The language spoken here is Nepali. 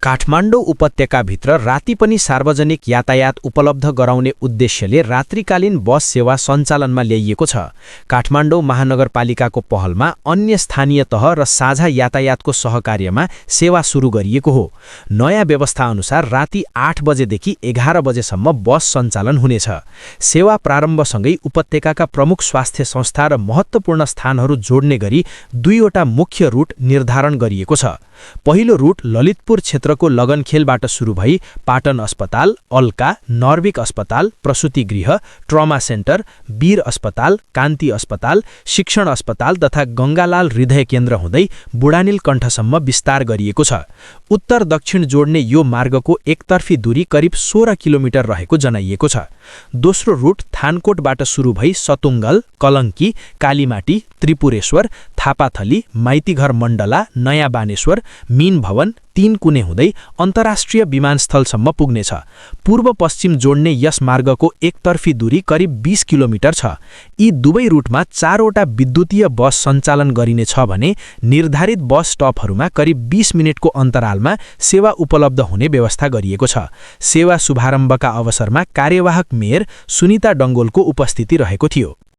काठमाडौँ उपत्यकाभित्र राति पनि सार्वजनिक यातायात उपलब्ध गराउने उद्देश्यले रात्रिकालीन बस सेवा सञ्चालनमा ल्याइएको छ। काठमाडौँ महानगरपालिकाको पहलमा अन्य स्थानीय तह र साझा यातायातको सहकार्यमा सेवा सुरु गरिएको हो। नयाँ व्यवस्था अनुसार राति 8 बजेदेखि 11 बजेसम्म बस सञ्चालन हुनेछ। सेवा प्रारम्भसँगै उपत्यकाका प्रमुख स्वास्थ्य संस्था र महत्त्वपूर्ण स्थानहरू जोड्ने गरी दुईवटा मुख्य रूट निर्धारण गरिएको छ। पहिलो रूट ललितपुर क्षेत्रको लगनखेलबाट सुरु भई पाटन अस्पताल, अल्का, नर्विक अस्पताल, प्रसूति गृह, ट्रमा सेन्टर, वीर अस्पताल, कान्ति अस्पताल, शिक्षण अस्पताल तथा गङ्गालाल हृदय केन्द्र हुँदै बुढानील कण्ठसम्म विस्तार गरिएको छ। उत्तर दक्षिण जोड्ने यो मार्गको एकतर्फी दूरी करिब 16 किलोमिटर रहेको जनाइएको छ। दोस्रो रूट थानकोटबाट सुरु भई सतुङ्गल, कलङ्की, कालीमाटी, त्रिपुरेश्वर, थापाथली, माइतीघर मण्डला, नयाँ बानेश्वर, मीन भवन, 3 कुने हुँदै अन्तर्राष्ट्रिय विमानस्थलसम्म पुग्नेछ। पूर्व पश्चिम जोड्ने यस मार्गको एकतर्फी दूरी करिब 20 किलोमिटर छ। यी दुवै रूटमा 4 वटा विद्युतीय बस सञ्चालन गरिनेछ भने निर्धारित बस स्टपहरूमा करिब 20 मिनेटको अन्तरालमा सेवा उपलब्ध हुने व्यवस्था गरिएको छ। सेवा शुभारम्भका अवसरमा कार्यवाहक मेयर सुनिता डङ्गोलको उपस्थिति रहेको थियो।